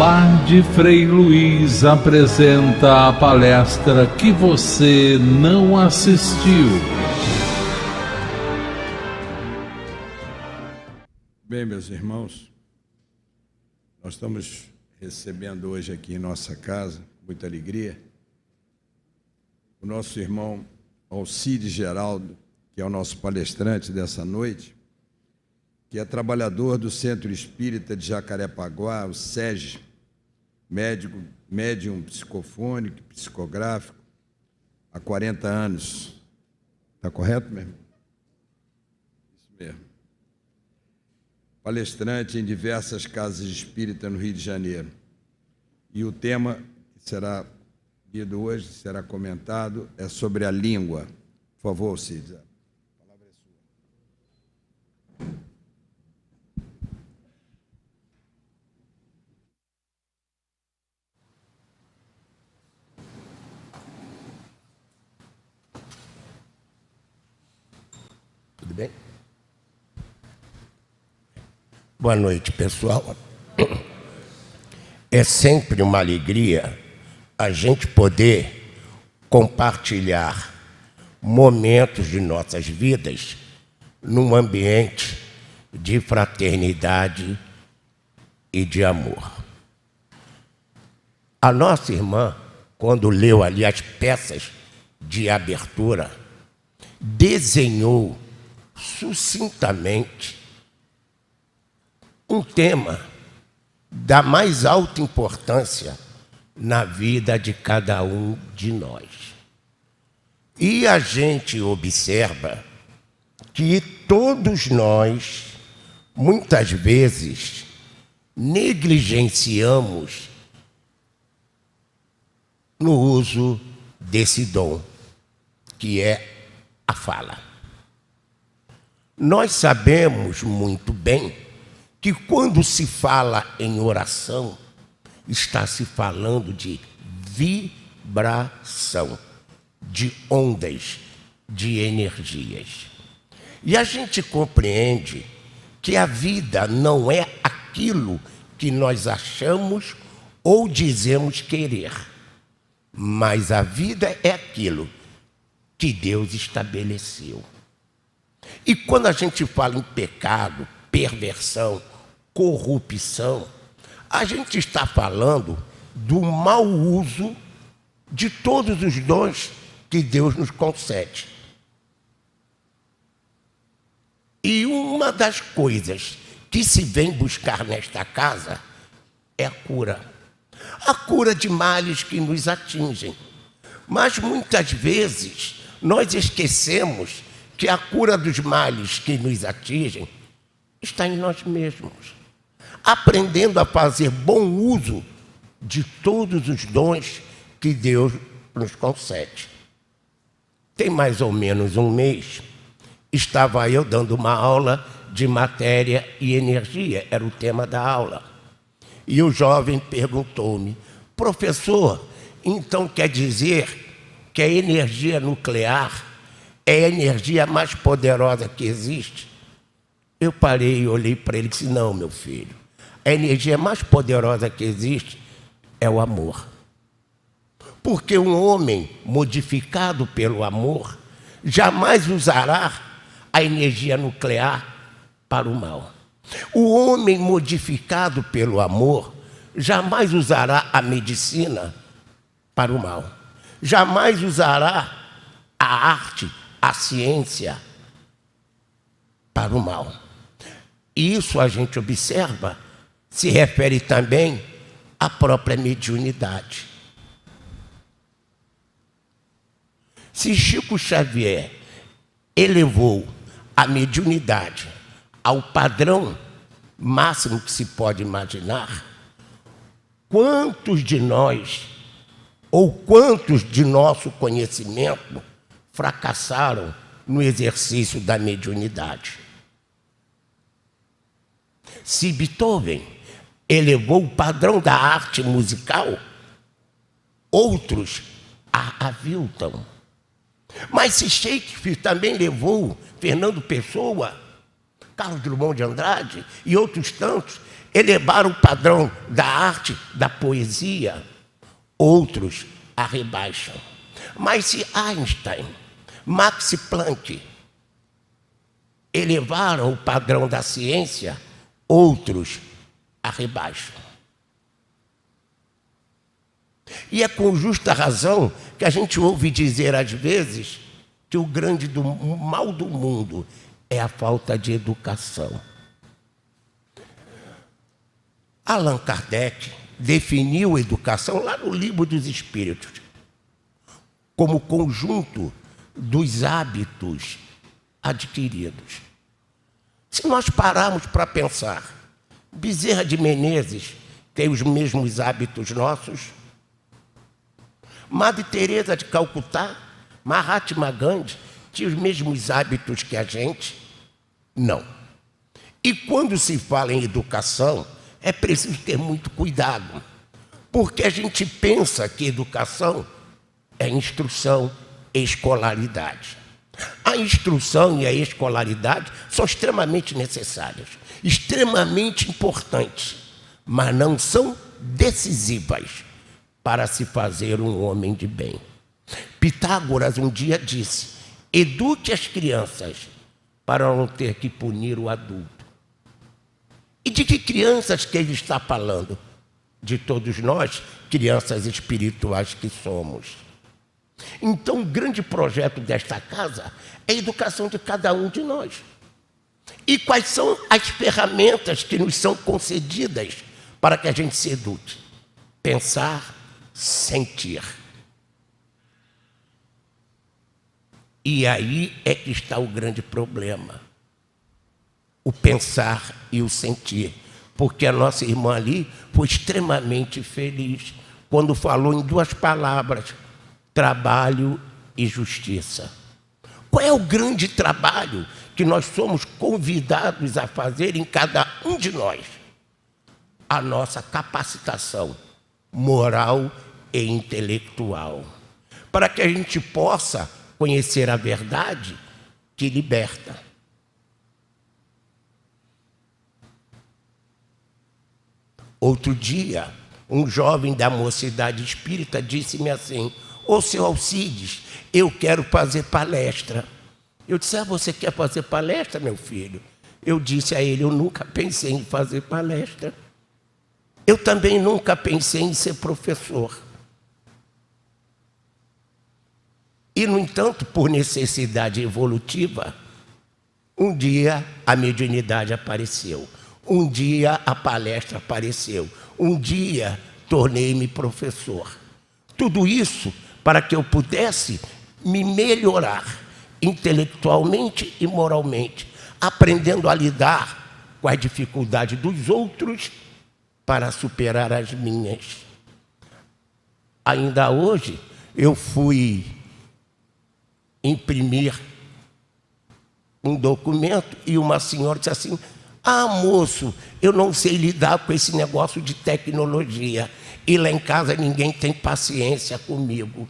Lar de Frei Luiz apresenta a palestra que você não assistiu. Bem, meus irmãos, nós estamos recebendo hoje aqui em nossa casa, muita alegria, o nosso irmão Alcides Geraldo, que é o nosso palestrante dessa noite, que é trabalhador do Centro Espírita de Jacarepaguá, o SEG, médium psicofônico, psicográfico, há 40 anos. Está correto, meu irmão? Isso mesmo. Palestrante em diversas casas espíritas no Rio de Janeiro. E o tema que será lido hoje, será comentado, é sobre a língua. Por favor, Alcides. A palavra é sua. Tudo bem? Boa noite, pessoal. É sempre uma alegria a gente poder compartilhar momentos de nossas vidas num ambiente de fraternidade e de amor. A nossa irmã, quando leu ali as peças de abertura, desenhou sucintamente um tema da mais alta importância na vida de cada um de nós. E a gente observa que todos nós, muitas vezes, negligenciamos no uso desse dom, que é a fala. Nós sabemos muito bem que quando se fala em oração, está se falando de vibração, de ondas, de energias. E a gente compreende que a vida não é aquilo que nós achamos ou dizemos querer, mas a vida é aquilo que Deus estabeleceu. E quando a gente fala em pecado, perversão, corrupção, a gente está falando do mau uso de todos os dons que Deus nos concede. E uma das coisas que se vem buscar nesta casa é a cura. A cura de males que nos atingem. Mas muitas vezes nós esquecemos que a cura dos males que nos atingem está em nós mesmos. Aprendendo a fazer bom uso de todos os dons que Deus nos concede. Tem mais ou menos um mês, estava eu dando uma aula de matéria e energia, era o tema da aula. E o jovem perguntou-me: professor, então quer dizer que a energia nuclear é a energia mais poderosa que existe? Eu parei e olhei para ele e disse: não, meu filho, a energia mais poderosa que existe é o amor. Porque um homem modificado pelo amor jamais usará a energia nuclear para o mal. O homem modificado pelo amor jamais usará a medicina para o mal. Jamais usará a arte, a ciência para o mal. Isso a gente observa, se refere também à própria mediunidade. Se Chico Xavier elevou a mediunidade ao padrão máximo que se pode imaginar, quantos de nós, ou quantos de nosso conhecimento, fracassaram no exercício da mediunidade? Se Beethoven elevou o padrão da arte musical, outros a aviltam. Mas se Shakespeare também levou, Fernando Pessoa, Carlos Drummond de Andrade e outros tantos elevaram o padrão da arte, da poesia, outros a rebaixam. Mas se Einstein, Max Planck elevaram o padrão da ciência, outros a rebaixam. E é com justa razão que a gente ouve dizer às vezes que o mal do mundo é a falta de educação. Allan Kardec definiu educação lá no Livro dos Espíritos como conjunto dos hábitos adquiridos. Se nós pararmos para pensar, Bezerra de Menezes tem os mesmos hábitos nossos? Madre Teresa de Calcutá, Mahatma Gandhi, tinha os mesmos hábitos que a gente? Não. E quando se fala em educação, é preciso ter muito cuidado, porque a gente pensa que educação é instrução e escolaridade. A instrução e a escolaridade são extremamente necessárias, extremamente importantes, mas não são decisivas para se fazer um homem de bem. Pitágoras um dia disse: eduque as crianças para não ter que punir o adulto. E de que crianças que ele está falando? De todos nós, crianças espirituais que somos. Então, o grande projeto desta casa é a educação de cada um de nós. E quais são as ferramentas que nos são concedidas para que a gente se eduque? Pensar, sentir. E aí é que está o grande problema. O pensar e o sentir. Porque a nossa irmã ali foi extremamente feliz quando falou em duas palavras: trabalho e justiça. Qual é o grande trabalho que nós somos convidados a fazer em cada um de nós? A nossa capacitação moral e intelectual, para que a gente possa conhecer a verdade que liberta. Outro dia, um jovem da Mocidade Espírita disse-me assim: ô seu Alcides, eu quero fazer palestra. Eu disse: você quer fazer palestra, meu filho? Eu disse a ele: eu nunca pensei em fazer palestra. Eu também nunca pensei em ser professor. E, no entanto, por necessidade evolutiva, um dia a mediunidade apareceu. Um dia a palestra apareceu. Um dia tornei-me professor. Tudo isso para que eu pudesse me melhorar intelectualmente e moralmente, aprendendo a lidar com a dificuldade dos outros para superar as minhas. Ainda hoje eu fui imprimir um documento e uma senhora disse assim: ah, moço, eu não sei lidar com esse negócio de tecnologia. E lá em casa ninguém tem paciência comigo.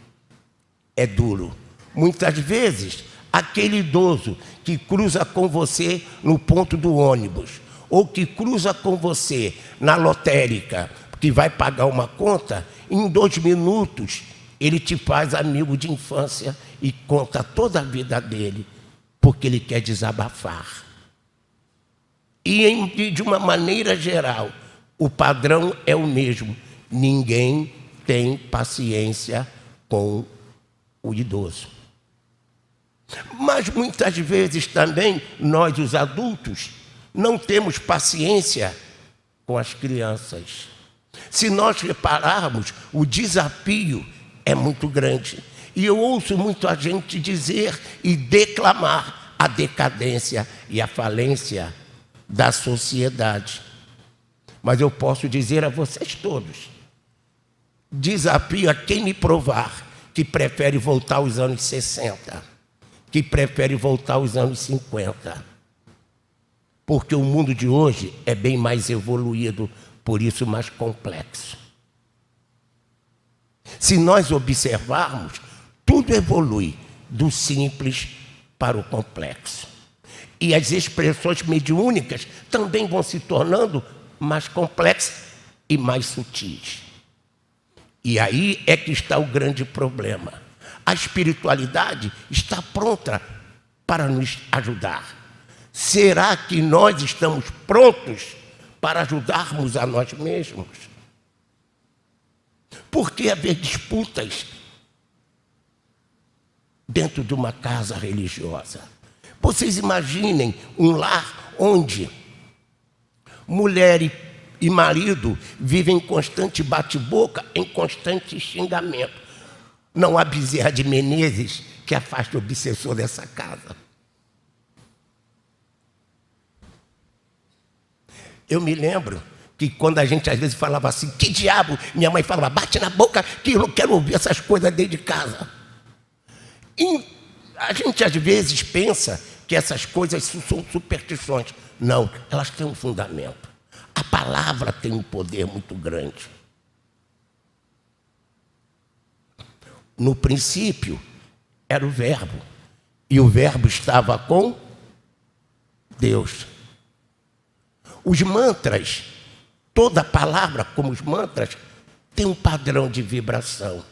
É duro. Muitas vezes, aquele idoso que cruza com você no ponto do ônibus, ou que cruza com você na lotérica, que vai pagar uma conta, em 2 minutos ele te faz amigo de infância e conta toda a vida dele, porque ele quer desabafar. E de uma maneira geral, o padrão é o mesmo. Ninguém tem paciência com o idoso. Mas muitas vezes também nós, os adultos, não temos paciência com as crianças. Se nós repararmos, o desafio é muito grande. E eu ouço muito a gente dizer e declamar a decadência e a falência da sociedade. Mas eu posso dizer a vocês todos: desafio a quem me provar que prefere voltar aos anos 60, que prefere voltar aos anos 50. Porque o mundo de hoje é bem mais evoluído, por isso mais complexo. Se nós observarmos, tudo evolui do simples para o complexo. E as expressões mediúnicas também vão se tornando mais complexas e mais sutis. E aí é que está o grande problema. A espiritualidade está pronta para nos ajudar. Será que nós estamos prontos para ajudarmos a nós mesmos? Por que haver disputas dentro de uma casa religiosa? Vocês imaginem um lar onde mulher e marido vivem em constante bate-boca, em constante xingamento. Não há Bezerra de Menezes que afaste o obsessor dessa casa. Eu me lembro que quando a gente às vezes falava assim, que diabo? Minha mãe falava, bate na boca que eu não quero ouvir essas coisas dentro de casa. E a gente às vezes pensa que essas coisas são superstições. Não, elas têm um fundamento. A palavra tem um poder muito grande. No princípio era o Verbo, e o Verbo estava com Deus. Os mantras, toda palavra, como os mantras, tem um padrão de vibração.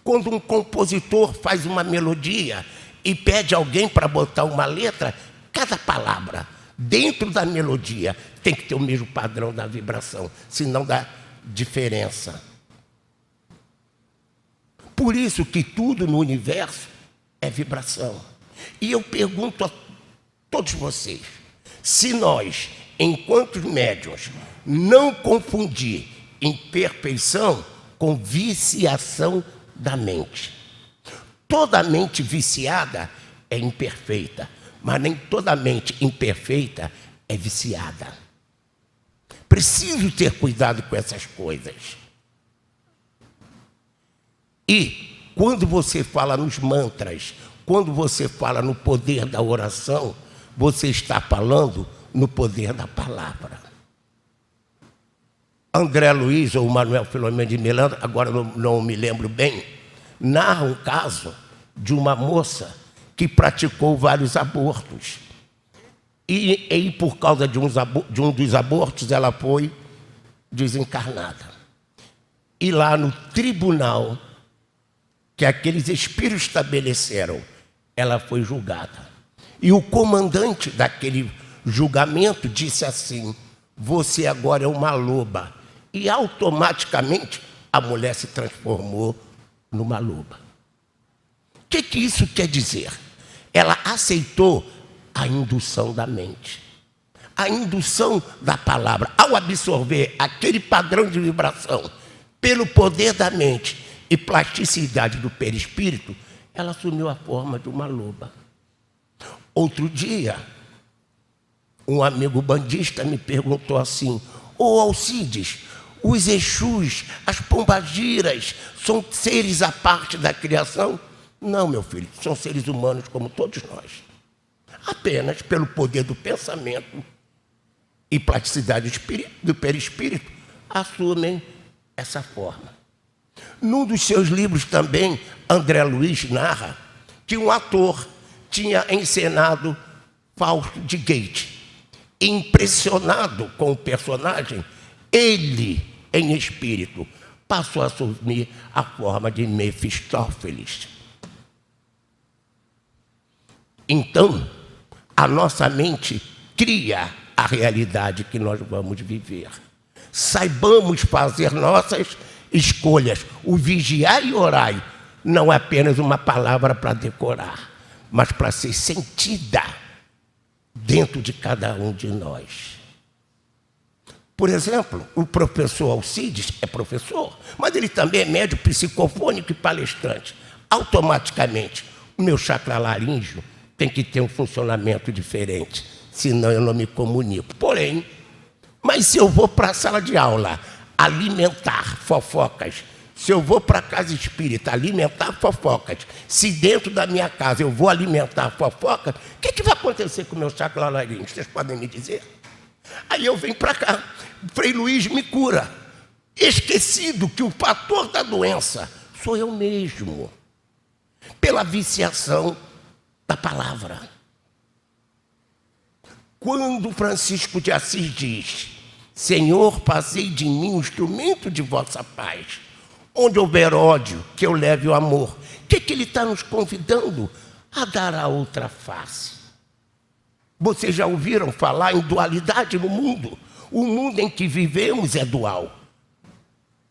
Quando um compositor faz uma melodia e pede alguém para botar uma letra, cada palavra dentro da melodia tem que ter o mesmo padrão da vibração, senão dá diferença. Por isso que tudo no universo é vibração. E eu pergunto a todos vocês, se nós, enquanto médiuns, não confundir imperfeição com viciação da mente. Toda mente viciada é imperfeita, mas nem toda mente imperfeita é viciada. Preciso ter cuidado com essas coisas. E quando você fala nos mantras, quando você fala no poder da oração, você está falando no poder da palavra. André Luiz ou Manuel Filomeno de Miranda, agora não me lembro bem, narra um caso de uma moça que praticou vários abortos. E por causa de um dos abortos, ela foi desencarnada. E lá no tribunal que aqueles espíritos estabeleceram, ela foi julgada. E o comandante daquele julgamento disse assim, você agora é uma loba. E automaticamente a mulher se transformou numa loba. O que isso quer dizer? Ela aceitou a indução da mente. A indução da palavra. Ao absorver aquele padrão de vibração pelo poder da mente e plasticidade do perispírito, ela assumiu a forma de uma loba. Outro dia, um amigo bandista me perguntou assim, ô Alcides, os Exus, as pombagiras, são seres à parte da criação? Não, meu filho, são seres humanos como todos nós. Apenas pelo poder do pensamento e plasticidade do perispírito, assumem essa forma. Num dos seus livros também, André Luiz narra que um ator tinha encenado Fausto de Goethe. Impressionado com o personagem, ele, em espírito, passou a assumir a forma de Mefistófeles. Então, a nossa mente cria a realidade que nós vamos viver. Saibamos fazer nossas escolhas. O vigiar e orar não é apenas uma palavra para decorar, mas para ser sentida dentro de cada um de nós. Por exemplo, o professor Alcides é professor, mas ele também é médium psicofônico e palestrante. Automaticamente, o meu chakra laríngeo tem que ter um funcionamento diferente, senão eu não me comunico. Porém, mas se eu vou para a sala de aula alimentar fofocas, se eu vou para a casa espírita alimentar fofocas, se dentro da minha casa eu vou alimentar fofocas, o que vai acontecer com o meu chakra laríngeo? Vocês podem me dizer? Aí eu venho para cá, Frei Luiz me cura, esquecido que o fator da doença sou eu mesmo, pela viciação da palavra. Quando Francisco de Assis diz: Senhor, fazei de mim um instrumento de vossa paz, onde houver ódio, que eu leve o amor. O que ele está nos convidando? A dar a outra face. Vocês já ouviram falar em dualidade no mundo? O mundo em que vivemos é dual.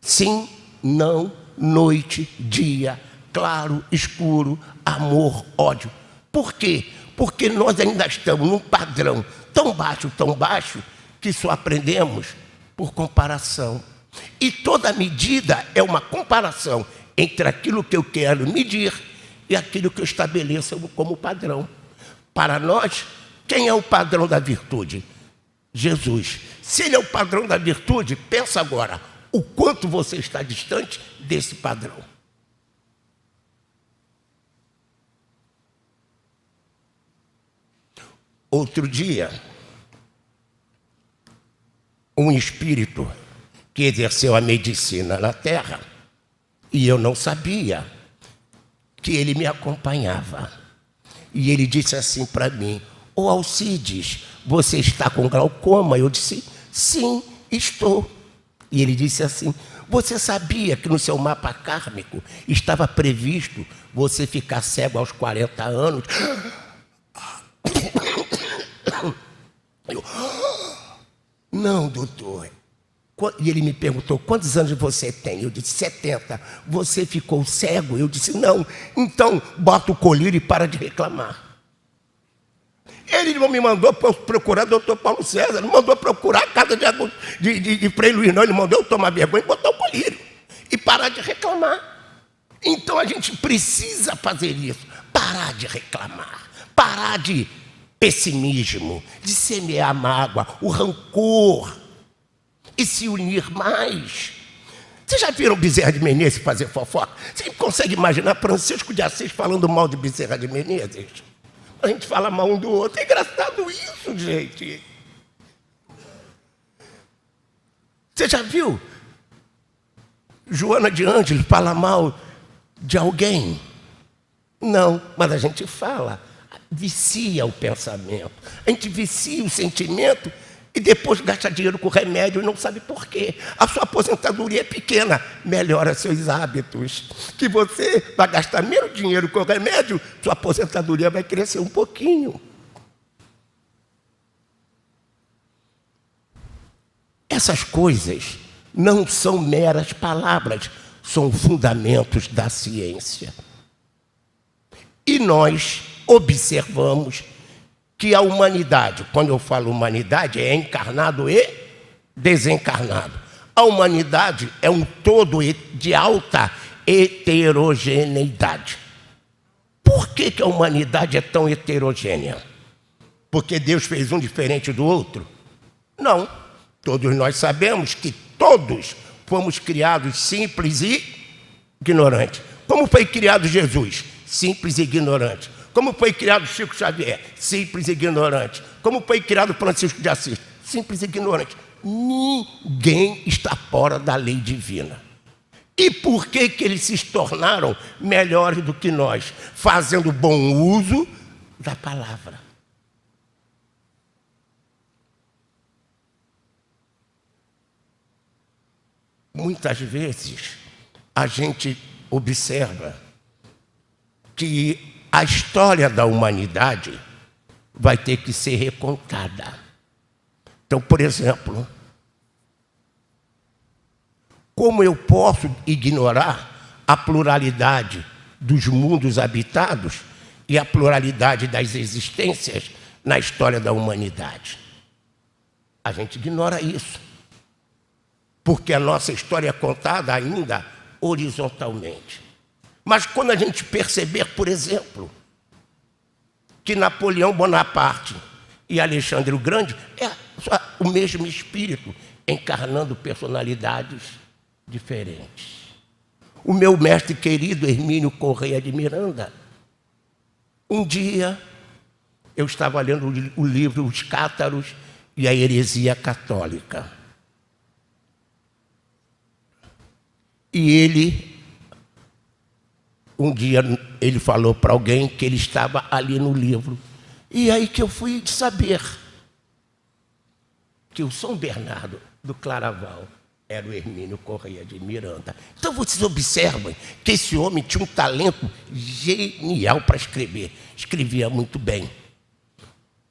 Sim, não, noite, dia, claro, escuro, amor, ódio. Por quê? Porque nós ainda estamos num padrão tão baixo, que só aprendemos por comparação. E toda medida é uma comparação entre aquilo que eu quero medir e aquilo que eu estabeleço como padrão. Para nós, quem é o padrão da virtude? Jesus. Se ele é o padrão da virtude, pensa agora o quanto você está distante desse padrão. Outro dia, um espírito que exerceu a medicina na Terra, e eu não sabia que ele me acompanhava. E ele disse assim para mim: ô Alcides, você está com glaucoma? Eu disse: sim, estou. E ele disse assim: você sabia que no seu mapa kármico estava previsto você ficar cego aos 40 anos? Eu: não, doutor. E ele me perguntou: quantos anos você tem? Eu disse: 70. Você ficou cego? Eu disse: não. Então, bota o colírio e para de reclamar. Ele não me mandou procurar o doutor Paulo César, não mandou procurar a casa de Frei Luiz, não. Ele mandou eu tomar vergonha e botar o colírio e parar de reclamar. Então a gente precisa fazer isso, parar de reclamar, parar de pessimismo, de semear a mágoa, o rancor, e se unir mais. Vocês já viram Bezerra de Menezes fazer fofoca? Você consegue imaginar Francisco de Assis falando mal de Bezerra de Menezes? A gente fala mal um do outro. É engraçado isso, gente. Você já viu Joana de Ângeles falar mal de alguém? Não, mas a gente fala. Vicia o pensamento. A gente vicia o sentimento e depois gasta dinheiro com remédio e não sabe por quê. A sua aposentadoria é pequena. Melhora seus hábitos. Que você vai gastar menos dinheiro com remédio, sua aposentadoria vai crescer um pouquinho. Essas coisas não são meras palavras, são fundamentos da ciência. E nós observamos que a humanidade, quando eu falo humanidade, é encarnado e desencarnado. A humanidade é um todo de alta heterogeneidade. Por que a humanidade é tão heterogênea? Porque Deus fez um diferente do outro? Não. Todos nós sabemos que todos fomos criados simples e ignorantes. Como foi criado Jesus? Simples e ignorante. Como foi criado Chico Xavier? Simples e ignorante. Como foi criado Francisco de Assis? Simples e ignorante. Ninguém está fora da lei divina. E por que eles se tornaram melhores do que nós? Fazendo bom uso da palavra. Muitas vezes a gente observa que a história da humanidade vai ter que ser recontada. Então, por exemplo, como eu posso ignorar a pluralidade dos mundos habitados e a pluralidade das existências na história da humanidade? A gente ignora isso, porque a nossa história é contada ainda horizontalmente. Mas quando a gente perceber, por exemplo, que Napoleão Bonaparte e Alexandre o Grande é o mesmo espírito, encarnando personalidades diferentes. O meu mestre querido Hermínio Correia de Miranda, um dia eu estava lendo o livro Os Cátaros e a Heresia Católica. E um dia ele falou para alguém que ele estava ali no livro. E aí que eu fui saber que o São Bernardo do Claraval era o Hermínio Correia de Miranda. Então vocês observam que esse homem tinha um talento genial para escrever. Escrevia muito bem.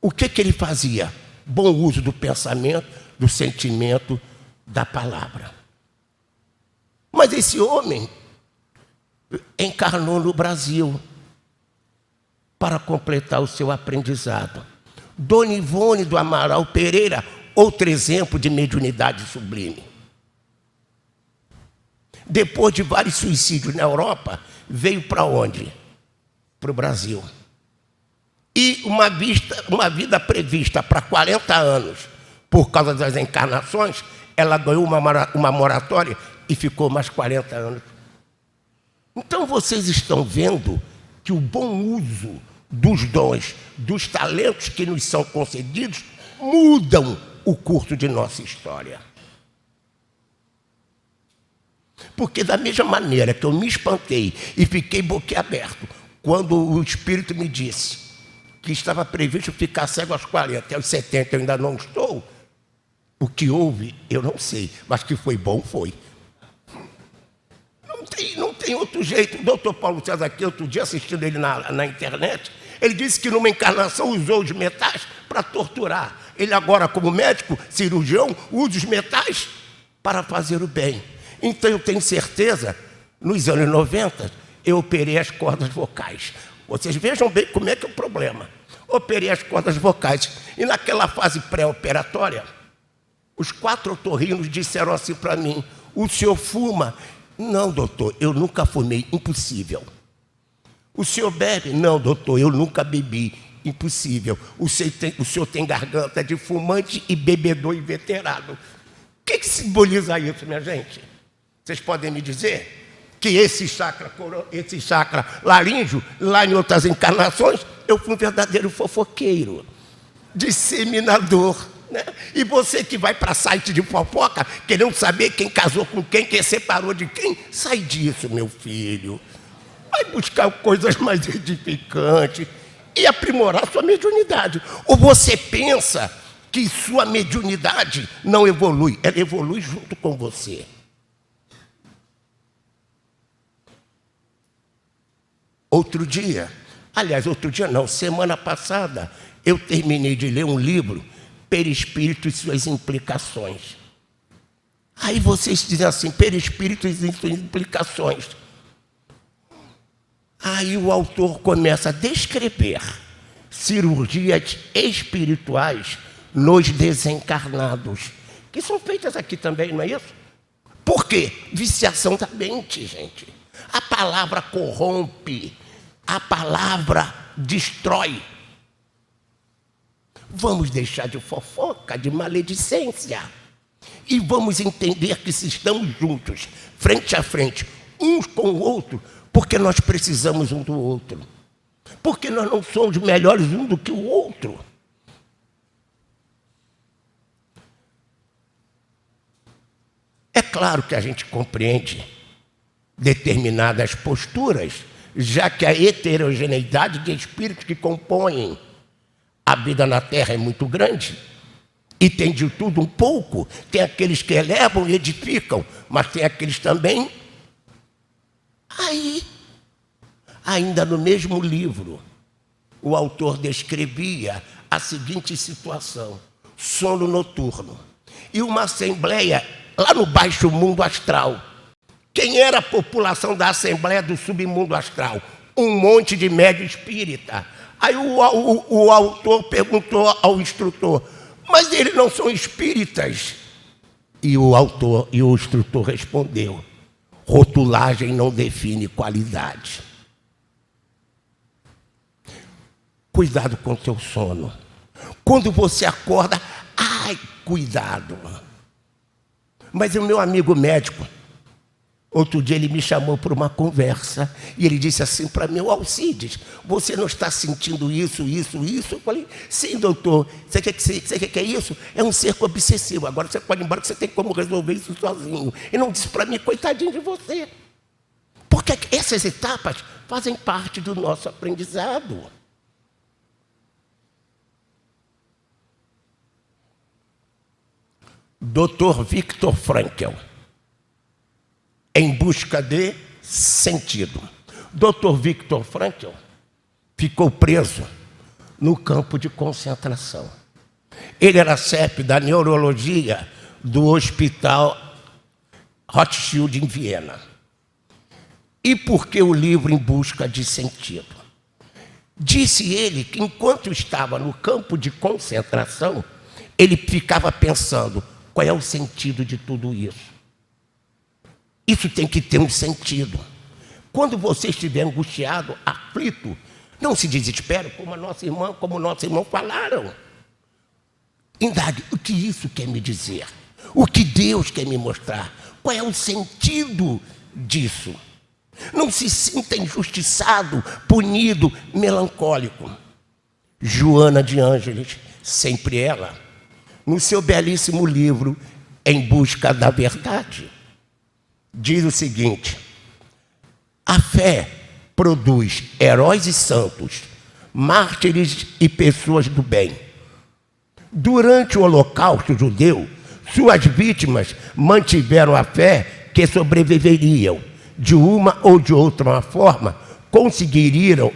O que ele fazia? Bom uso do pensamento, do sentimento, da palavra. Mas esse homem encarnou no Brasil para completar o seu aprendizado. Dona Ivone do Amaral Pereira, outro exemplo de mediunidade sublime. Depois de vários suicídios na Europa, veio para onde? Para o Brasil. E uma vida prevista para 40 anos, por causa das encarnações, ela ganhou uma moratória e ficou mais 40 anos. Então vocês estão vendo que o bom uso dos dons, dos talentos que nos são concedidos, mudam o curso de nossa história. Porque da mesma maneira que eu me espantei e fiquei boquiaberto quando o Espírito me disse que estava previsto ficar cego aos 40, aos 70 eu ainda não estou, o que houve eu não sei, mas que foi bom, foi. Não tem outro jeito. O doutor Paulo César aqui, outro dia assistindo ele na internet, ele disse que numa encarnação usou os metais para torturar. Ele agora, como médico, cirurgião, usa os metais para fazer o bem. Então eu tenho certeza, nos anos 90, eu operei as cordas vocais. Vocês vejam bem como é que é o problema. Operei as cordas vocais. E naquela fase pré-operatória, os 4 otorrinos disseram assim para mim: o senhor fuma? Não, doutor, eu nunca fumei, impossível. O senhor bebe? Não, doutor, eu nunca bebi, impossível. O senhor tem garganta de fumante e bebedor inveterado. O que simboliza isso, minha gente? Vocês podem me dizer que esse chakra laríngeo, lá em outras encarnações, eu fui um verdadeiro fofoqueiro, disseminador, né? E você que vai para site de fofoca, querendo saber quem casou com quem separou de quem, sai disso, meu filho. Vai buscar coisas mais edificantes e aprimorar sua mediunidade. Ou você pensa que sua mediunidade não evolui, ela evolui junto com você. Outro dia não, semana passada, eu terminei de ler um livro, Perispírito e suas implicações. Aí vocês dizem assim, perispírito e suas implicações. Aí o autor começa a descrever cirurgias espirituais nos desencarnados, que são feitas aqui também, não é isso? Por quê? Viciação da mente, gente. A palavra corrompe, a palavra destrói. Vamos deixar de fofoca, de maledicência. E vamos entender que se estamos juntos, frente a frente, uns com o outro, porque nós precisamos um do outro. Porque nós não somos melhores um do que o outro. É claro que a gente compreende determinadas posturas, já que a heterogeneidade de espíritos que compõem a vida na Terra é muito grande, e tem de tudo um pouco. Tem aqueles que elevam e edificam, mas tem aqueles também. Aí, ainda no mesmo livro, o autor descrevia a seguinte situação: sono noturno e uma assembleia lá no baixo mundo astral. Quem era a população da assembleia do submundo astral? Um monte de médio espírita. Aí o autor perguntou ao instrutor: mas eles não são espíritas? E o instrutor respondeu: rotulagem não define qualidade. Cuidado com o seu sono. Quando você acorda, ai, cuidado. Mas o meu amigo médico, outro dia ele me chamou para uma conversa e ele disse assim para mim: Alcides, você não está sentindo isso? Eu falei: sim, doutor. Você quer que é isso? É um cerco obsessivo. Agora você pode ir embora que você tem como resolver isso sozinho. E não disse para mim: coitadinho de você. Porque essas etapas fazem parte do nosso aprendizado. Dr. Viktor Frankl, Em Busca de Sentido. Dr. Viktor Frankl ficou preso no campo de concentração. Ele era chefe da neurologia do Hospital Rothschild em Viena. E por que o livro Em Busca de Sentido? Disse ele que enquanto estava no campo de concentração, ele ficava pensando: qual é o sentido de tudo isso? Isso tem que ter um sentido. Quando você estiver angustiado, aflito, não se desespere, como o nosso irmão falaram. Indague, o que isso quer me dizer? O que Deus quer me mostrar? Qual é o sentido disso? Não se sinta injustiçado, punido, melancólico. Joana de Ângeles, sempre ela, no seu belíssimo livro Em Busca da Verdade, diz o seguinte: a fé produz heróis e santos, mártires e pessoas do bem. Durante o Holocausto judeu, suas vítimas mantiveram a fé que sobreviveriam, de uma ou de outra forma, conseguiram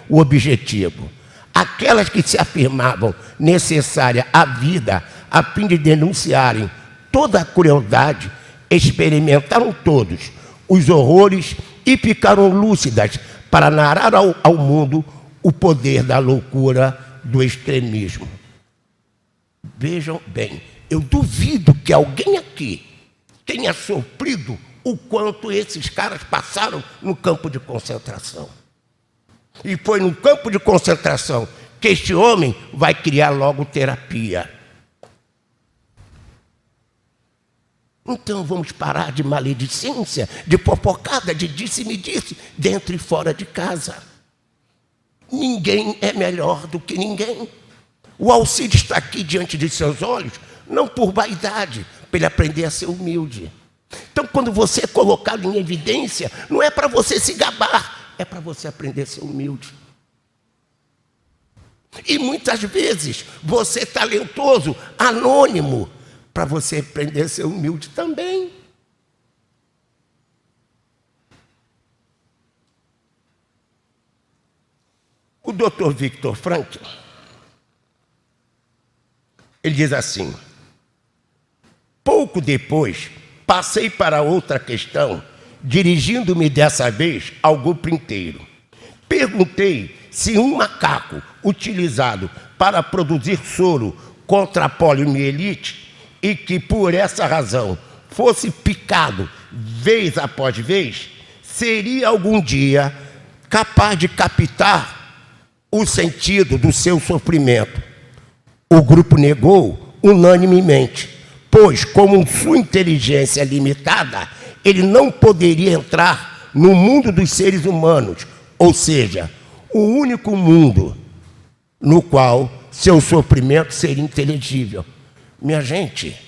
o objetivo. Aquelas que se afirmavam necessária à vida, a fim de denunciarem toda a crueldade, experimentaram todos os horrores e ficaram lúcidas para narrar ao mundo o poder da loucura do extremismo. Vejam bem, eu duvido que alguém aqui tenha sofrido o quanto esses caras passaram no campo de concentração. E foi no campo de concentração que este homem vai criar logo terapia. Então vamos parar de maledicência, de fofocada, de disse-me disse, dentro e fora de casa. Ninguém é melhor do que ninguém. O Alcides está aqui diante de seus olhos, não por vaidade, para ele aprender a ser humilde. Então, quando você é colocado em evidência, não é para você se gabar, é para você aprender a ser humilde. E muitas vezes, você é talentoso, anônimo, para você aprender a ser humilde também. O Dr. Viktor Frankl, ele diz assim: pouco depois, passei para outra questão, dirigindo-me dessa vez ao grupo inteiro. Perguntei se um macaco utilizado para produzir soro contra a poliomielite e que por essa razão fosse picado vez após vez, seria algum dia capaz de captar o sentido do seu sofrimento. O grupo negou unanimemente, pois, como sua inteligência é limitada, ele não poderia entrar no mundo dos seres humanos, ou seja, o único mundo no qual seu sofrimento seria inteligível. Minha gente,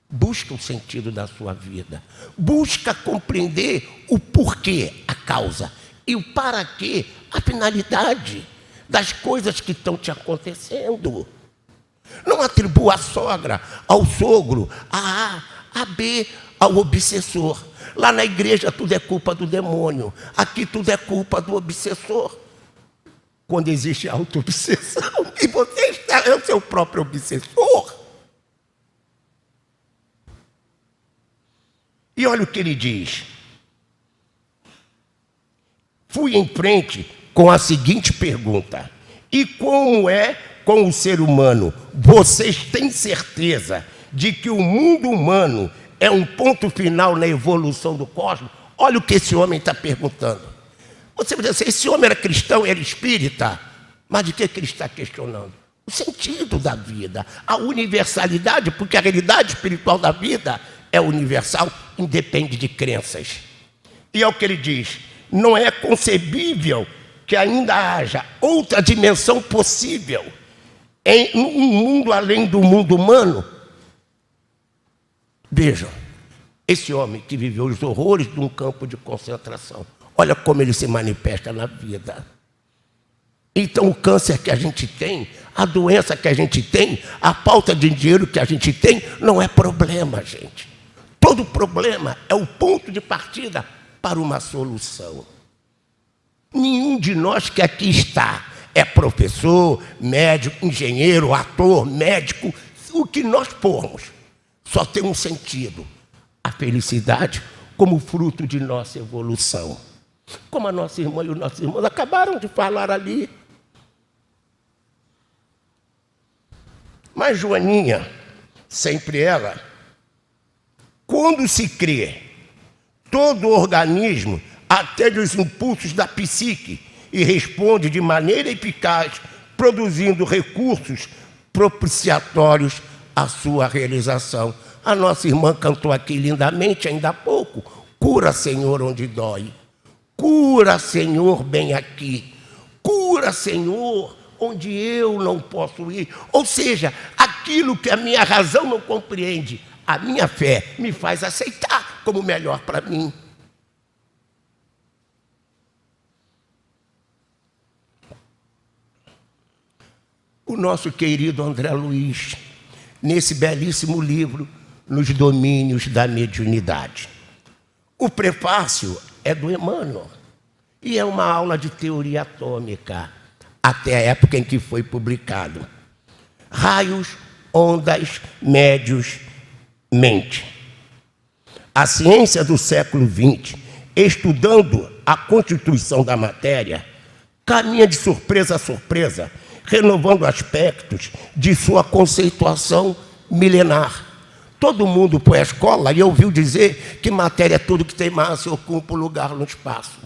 busca o sentido da sua vida, busca compreender o porquê, a causa, e o para quê, a finalidade das coisas que estão te acontecendo. Não atribua a sogra, ao sogro, a A, a B, ao obsessor. Lá na igreja tudo é culpa do demônio, aqui tudo é culpa do obsessor. Quando existe auto-obsessão, e você é o seu próprio obsessor. E olha o que ele diz. Fui em frente com a seguinte pergunta: e como é com o ser humano? Vocês têm certeza de que o mundo humano é um ponto final na evolução do cosmos? Olha o que esse homem está perguntando. Você vai dizer, esse homem era cristão, era espírita, mas de que ele está questionando? O sentido da vida, a universalidade, porque a realidade espiritual da vida é universal, independe de crenças. E é o que ele diz: não é concebível que ainda haja outra dimensão possível em um mundo além do mundo humano. Vejam, esse homem que viveu os horrores de um campo de concentração, olha como ele se manifesta na vida. Então o câncer que a gente tem, a doença que a gente tem, a falta de dinheiro que a gente tem, não é problema, gente. Todo problema é o ponto de partida para uma solução. Nenhum de nós que aqui está é professor, médico, engenheiro, ator, médico. O que nós formos só tem um sentido: a felicidade como fruto de nossa evolução. Como a nossa irmã e os nossos irmãos acabaram de falar ali. Mas Joaninha, sempre ela, quando se crê, todo organismo atende os impulsos da psique e responde de maneira eficaz, produzindo recursos propiciatórios à sua realização. A nossa irmã cantou aqui lindamente ainda há pouco: cura, Senhor, onde dói. Cura, Senhor, bem aqui. Cura, Senhor, onde eu não posso ir. Ou seja, aquilo que a minha razão não compreende, a minha fé me faz aceitar como melhor para mim. O nosso querido André Luiz, nesse belíssimo livro, Nos Domínios da Mediunidade. O prefácio é do Emmanuel e é uma aula de teoria atômica, até a época em que foi publicado. Raios, ondas, médios, mente. A ciência do século XX, estudando a constituição da matéria, caminha de surpresa a surpresa, renovando aspectos de sua conceituação milenar. Todo mundo foi à escola e ouviu dizer que matéria é tudo que tem massa e ocupa um lugar no espaço.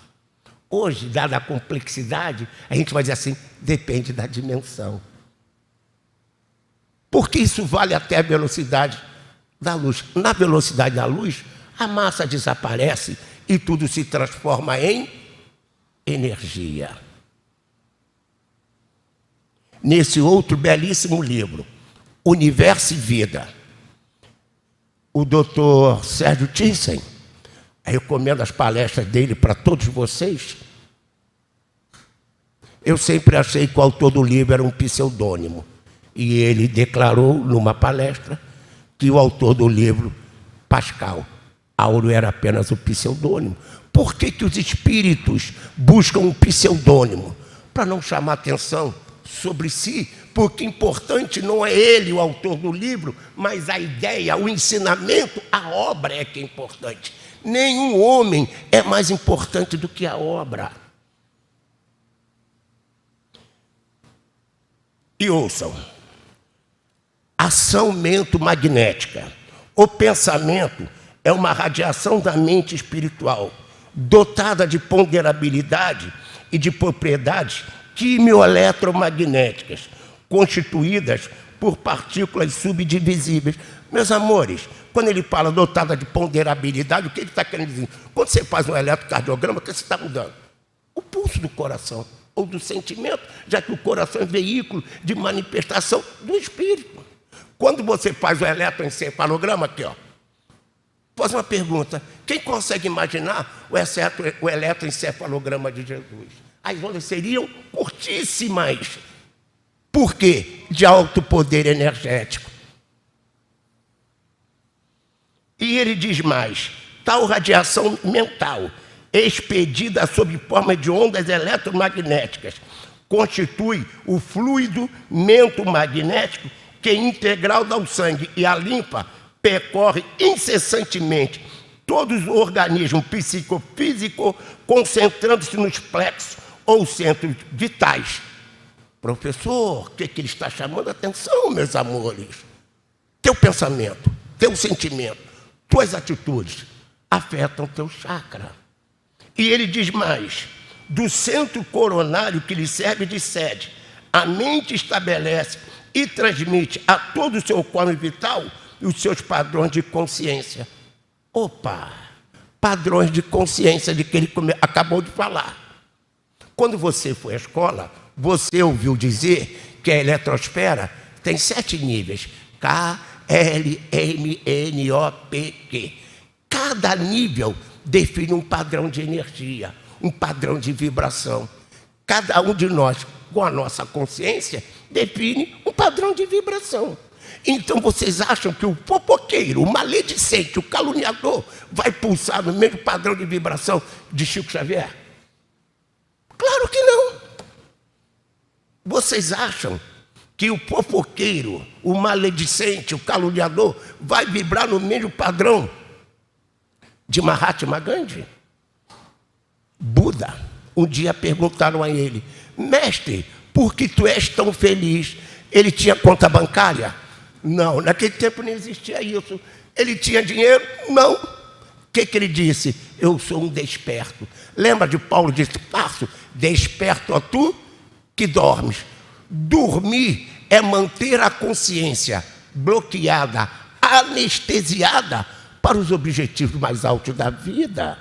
Hoje, dada a complexidade, a gente vai dizer assim: depende da dimensão. Porque isso vale até a velocidade da luz. Na velocidade da luz, a massa desaparece e tudo se transforma em energia. Nesse outro belíssimo livro, Universo e Vida, o Dr. Sérgio Thyssen, eu recomendo as palestras dele para todos vocês. Eu sempre achei que o autor do livro era um pseudônimo. E ele declarou numa palestra que o autor do livro, Pascal Áureo, era apenas um pseudônimo. Por que que os espíritos buscam um pseudônimo? Para não chamar atenção sobre si, porque importante não é ele, o autor do livro, mas a ideia, o ensinamento, a obra é que é importante. Nenhum homem é mais importante do que a obra. E ouçam: ação mento-magnética. O pensamento é uma radiação da mente espiritual, dotada de ponderabilidade e de propriedades quimioeletromagnéticas, constituídas por partículas subdivisíveis. Meus amores, quando ele fala dotada de ponderabilidade, o que ele está querendo dizer? Quando você faz um eletrocardiograma, o que você está mudando? O pulso do coração, ou do sentimento, já que o coração é veículo de manifestação do espírito. Quando você faz o eletroencefalograma, aqui, ó, faz uma pergunta: quem consegue imaginar o eletroencefalograma de Jesus? As ondas seriam curtíssimas. Por quê? De alto poder energético. E ele diz mais: tal radiação mental, expedida sob forma de ondas eletromagnéticas, constitui o fluido mento-magnético que integral dá ao sangue e a linfa percorre incessantemente todos os organismos psicofísicos, concentrando-se nos plexos ou centros vitais. Professor, o que ele está chamando a atenção, meus amores? Teu pensamento, teu sentimento, tuas atitudes afetam teu chakra. E ele diz mais: do centro coronário que lhe serve de sede, a mente estabelece e transmite a todo o seu corpo vital os seus padrões de consciência. Opa! Padrões de consciência de que ele acabou de falar. Quando você foi à escola, você ouviu dizer que a eletrosfera tem 7 níveis: K, L, M, N, O, P, Q. Cada nível define um padrão de energia, um padrão de vibração. Cada um de nós, com a nossa consciência, define um padrão de vibração. Então vocês acham que o fofoqueiro, o maledicente, o caluniador vai pulsar no mesmo padrão de vibração de Chico Xavier? Claro que não. Vocês acham que o fofoqueiro, o maledicente, o caluniador vai vibrar no mesmo padrão de Mahatma Gandhi? Buda, um dia perguntaram a ele: mestre, por que tu és tão feliz? Ele tinha conta bancária? Não, naquele tempo não existia isso. Ele tinha dinheiro? Não. O que ele disse? Eu sou um desperto. Lembra de Paulo de Tarso? Desperto a tu que dormes. Dormir é manter a consciência bloqueada, anestesiada para os objetivos mais altos da vida.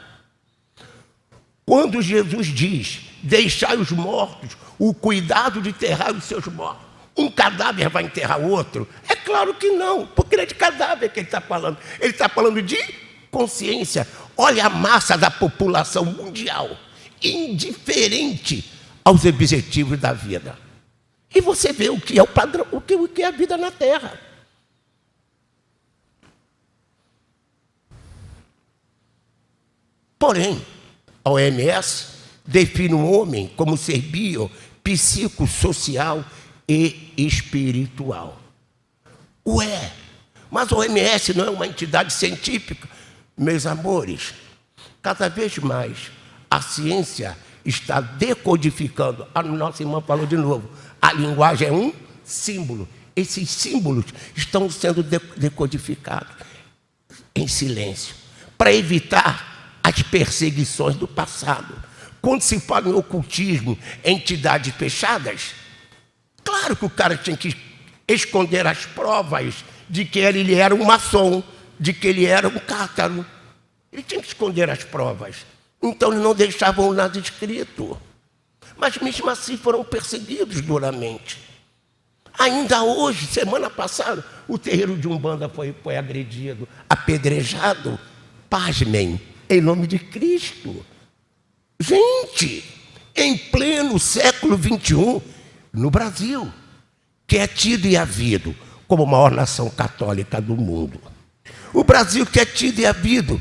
Quando Jesus diz: deixai os mortos o cuidado de enterrar os seus mortos, um cadáver vai enterrar o outro? É claro que não, porque não é de cadáver que ele está falando. Ele está falando de consciência. Olha a massa da população mundial, indiferente aos objetivos da vida. E você vê o que é o padrão, o que é a vida na Terra. Porém, a OMS define o homem como ser bio, psicossocial e espiritual. Ué, mas a OMS não é uma entidade científica? Meus amores, cada vez mais a ciência está decodificando. A nossa irmã falou de novo, a linguagem é um símbolo. Esses símbolos estão sendo decodificados em silêncio, para evitar as perseguições do passado. Quando se fala em ocultismo, entidades fechadas, claro que o cara tinha que esconder as provas de que ele era um maçom, de que ele era um cátaro. Ele tinha que esconder as provas. Então eles não deixavam nada escrito. Mas mesmo assim foram perseguidos duramente. Ainda hoje, semana passada, o terreiro de Umbanda foi agredido, apedrejado. Pasmem, em nome de Cristo. Gente, em pleno século XXI, no Brasil, que é tido e havido como a maior nação católica do mundo. O Brasil que é tido e havido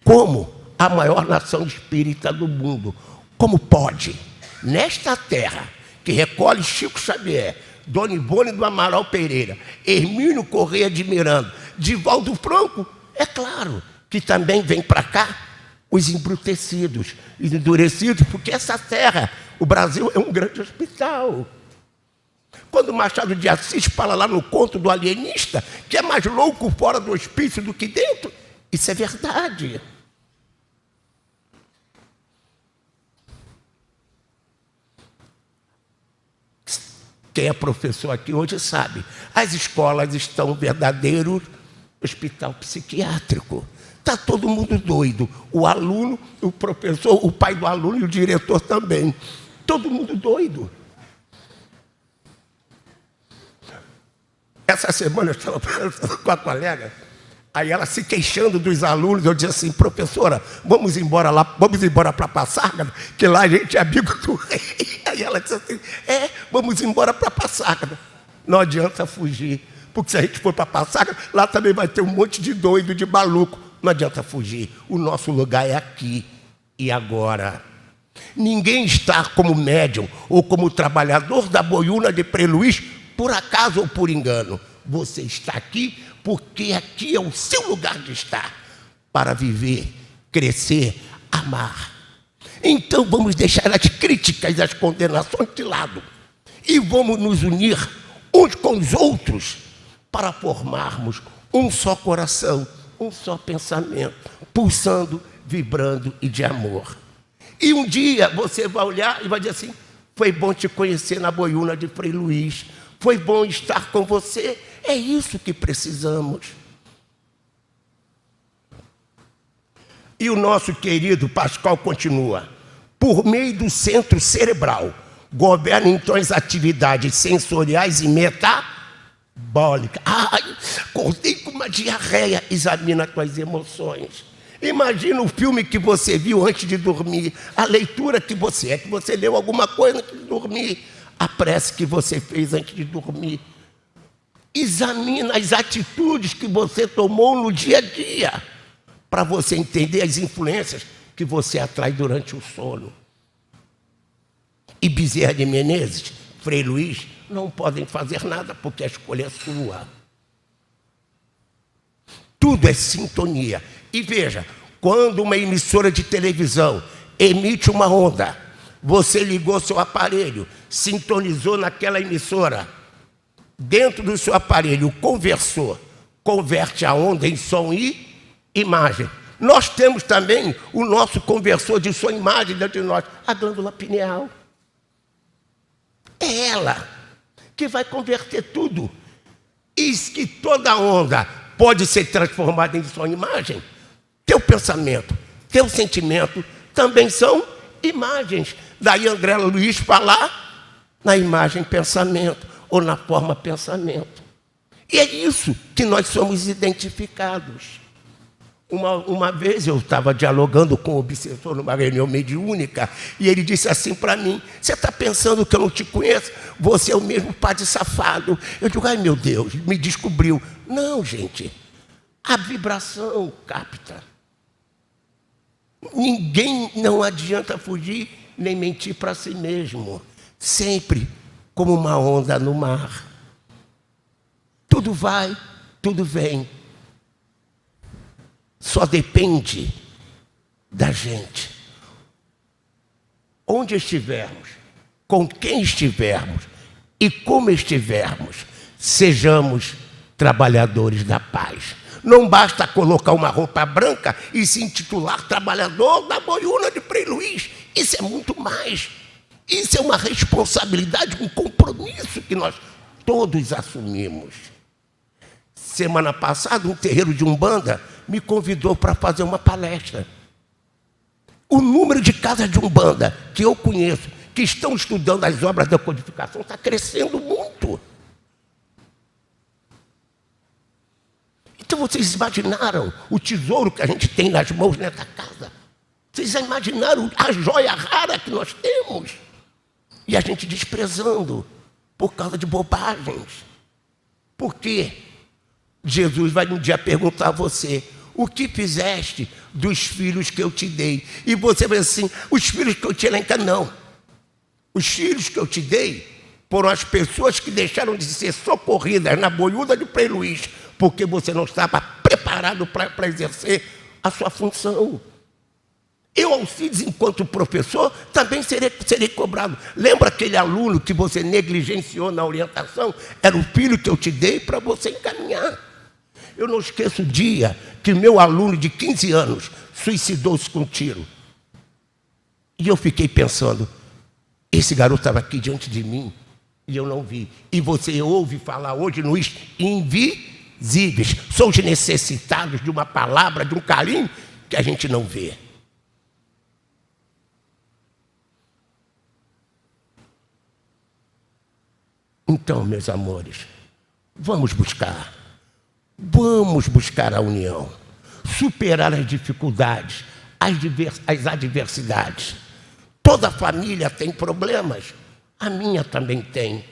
como a maior nação espírita do mundo. Como pode, nesta terra, que recolhe Chico Xavier, Dona Ivone do Amaral Pereira, Hermínio Corrêa de Miranda, Divaldo Franco, é claro que também vem para cá os embrutecidos, os endurecidos, porque essa terra, o Brasil, é um grande hospital. Quando Machado de Assis fala lá no conto do alienista, que é mais louco fora do hospício do que dentro, isso é verdade. Quem é professor aqui hoje sabe, as escolas estão um verdadeiro hospital psiquiátrico. Está todo mundo doido, o aluno, o professor, o pai do aluno e o diretor também. Todo mundo doido. Essa semana eu estava falando com a colega, aí ela se queixando dos alunos, eu disse assim: professora, vamos embora lá, vamos embora para Passárgada, que lá a gente é amigo do rei. Aí ela disse assim: vamos embora para Passárgada. Não adianta fugir, porque se a gente for para Passárgada, lá também vai ter um monte de doido, de maluco. Não adianta fugir, o nosso lugar é aqui e agora. Ninguém está como médium ou como trabalhador da boiúna de Frei Luís por acaso ou por engano. Você está aqui porque aqui é o seu lugar de estar, para viver, crescer, amar. Então vamos deixar as críticas e as condenações de lado e vamos nos unir uns com os outros para formarmos um só coração, um só pensamento, pulsando, vibrando e de amor. E um dia você vai olhar e vai dizer assim: foi bom te conhecer na boiúna de Frei Luís, foi bom estar com você. É isso que precisamos. E o nosso querido Pascoal continua: por meio do centro cerebral, governa então as atividades sensoriais e metabólicas. Ai, acordei com uma diarreia. Examina tuas emoções. Imagina o filme que você viu antes de dormir, a leitura que você leu alguma coisa antes de dormir, a prece que você fez antes de dormir. Examina as atitudes que você tomou no dia a dia, para você entender as influências que você atrai durante o sono. E Bezerra de Menezes, Frei Luís, não podem fazer nada porque a escolha é sua. Tudo é sintonia. E veja, quando uma emissora de televisão emite uma onda, você ligou seu aparelho, sintonizou naquela emissora, dentro do seu aparelho conversou, converte a onda em som e imagem. Nós temos também o nosso conversor de som e imagem dentro de nós, a glândula pineal. É ela que vai converter tudo. E que toda onda pode ser transformada em som e imagem. Teu pensamento, teu sentimento também são imagens. Daí André Luiz falar na imagem pensamento, ou na forma pensamento. E é isso que nós somos identificados. Uma vez eu estava dialogando com o obsessor numa reunião mediúnica e ele disse assim para mim: você está pensando que eu não te conheço? Você é o mesmo padre safado. Eu digo: ai meu Deus, me descobriu. Não, gente, a vibração capta. Ninguém, não adianta fugir nem mentir para si mesmo. Sempre como uma onda no mar. Tudo vai, tudo vem. Só depende da gente. Onde estivermos, com quem estivermos e como estivermos, sejamos trabalhadores da paz. Não basta colocar uma roupa branca e se intitular trabalhador da boiúna de Frei Luís. Isso é muito mais. Isso é uma responsabilidade, um compromisso que nós todos assumimos. Semana passada, um terreiro de Umbanda me convidou para fazer uma palestra. O número de casas de Umbanda que eu conheço, que estão estudando as obras da codificação, está crescendo muito. Então vocês imaginaram o tesouro que a gente tem nas mãos nessa casa? Vocês imaginaram a joia rara que nós temos? E a gente desprezando por causa de bobagens. Por quê? Jesus vai um dia perguntar a você: o que fizeste dos filhos que eu te dei? E você vai dizer assim: os filhos que eu te elenca, não. Os filhos que eu te dei foram as pessoas que deixaram de ser socorridas na boiúda de Frei Luís, porque você não estava preparado para exercer a sua função. Eu, Alcides, enquanto professor, também serei cobrado. Lembra aquele aluno que você negligenciou na orientação? Era o filho que eu te dei para você encaminhar. Eu não esqueço o dia que meu aluno de 15 anos suicidou-se com um tiro. E eu fiquei pensando: esse garoto estava aqui diante de mim e eu não vi. E você ouve falar hoje nos invisíveis. São os necessitados de uma palavra, de um carinho que a gente não vê. Então, meus amores, vamos buscar a união, superar as dificuldades, as adversidades. Toda família tem problemas, a minha também tem.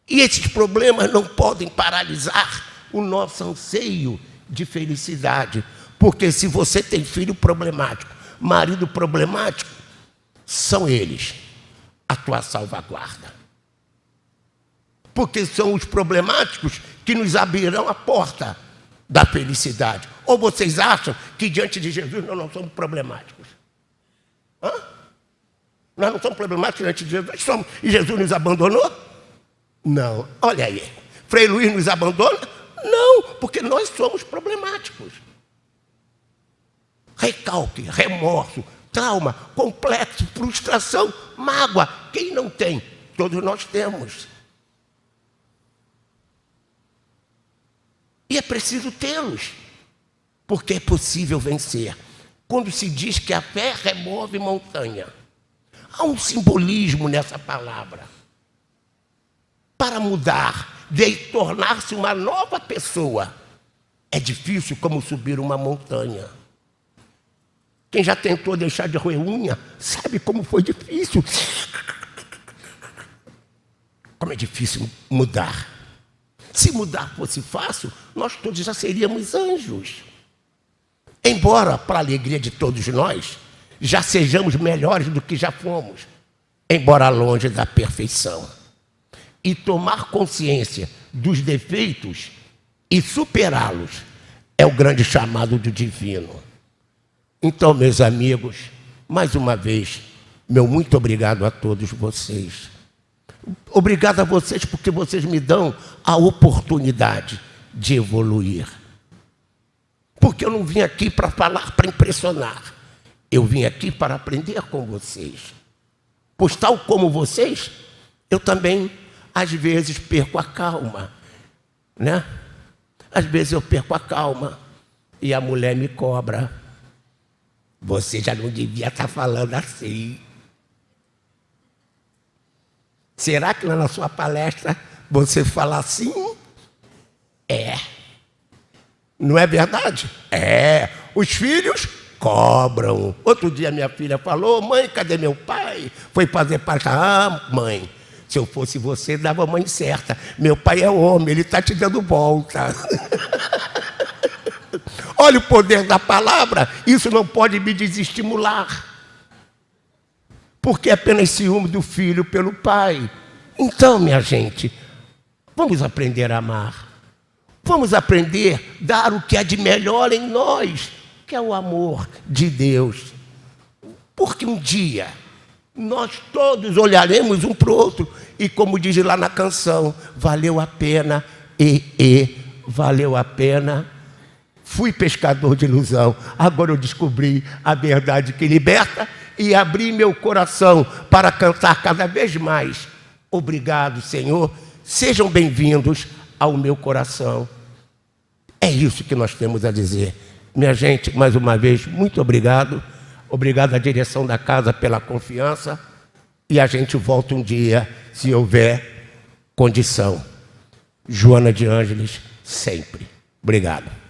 E esses problemas não podem paralisar o nosso anseio de felicidade, porque se você tem filho problemático, marido problemático, são eles a tua salvaguarda. Porque são os problemáticos que nos abrirão a porta da felicidade. Ou vocês acham que diante de Jesus nós não somos problemáticos? Hã? Nós não somos problemáticos diante de Jesus? Somos. E Jesus nos abandonou? Não. Olha aí. Frei Luís nos abandona? Não, porque nós somos problemáticos. Recalque, remorso, trauma, complexo, frustração, mágoa. Quem não tem? Todos nós temos. E é preciso tê-los, porque é possível vencer. Quando se diz que a fé remove montanha, há um simbolismo nessa palavra. Para mudar, de tornar-se uma nova pessoa, é difícil como subir uma montanha. Quem já tentou deixar de roer unha, sabe como foi difícil. Como é difícil mudar. Se mudar fosse fácil, nós todos já seríamos anjos. Embora, para a alegria de todos nós, já sejamos melhores do que já fomos, embora longe da perfeição. E tomar consciência dos defeitos e superá-los é o grande chamado do divino. Então, meus amigos, mais uma vez, meu muito obrigado a todos vocês. Obrigado a vocês porque vocês me dão a oportunidade de evoluir. Porque eu não vim aqui para falar, para impressionar. Eu vim aqui para aprender com vocês. Pois tal como vocês, eu também, às vezes, perco a calma, né? Às vezes eu perco a calma e a mulher me cobra. Você já não devia estar falando assim. Será que lá na sua palestra você fala assim? É. Não é verdade? É. Os filhos cobram. Outro dia minha filha falou: mãe, cadê meu pai? Foi fazer palestra. Ah, mãe, se eu fosse você, dava a mãe certa. Meu pai é homem, ele está te dando volta. Olha o poder da palavra. Isso não pode me desestimular. Porque é apenas ciúme do filho pelo pai. Então, minha gente, vamos aprender a amar. Vamos aprender a dar o que há de melhor em nós, que é o amor de Deus. Porque um dia nós todos olharemos um para o outro e, como diz lá na canção, valeu a pena, valeu a pena. Fui pescador de ilusão, agora eu descobri a verdade que liberta e abri meu coração para cantar cada vez mais. Obrigado, Senhor, sejam bem-vindos ao meu coração. É isso que nós temos a dizer. Minha gente, mais uma vez, muito obrigado. Obrigado à direção da casa pela confiança. E a gente volta um dia, se houver condição. Joana de Ângeles, sempre. Obrigado.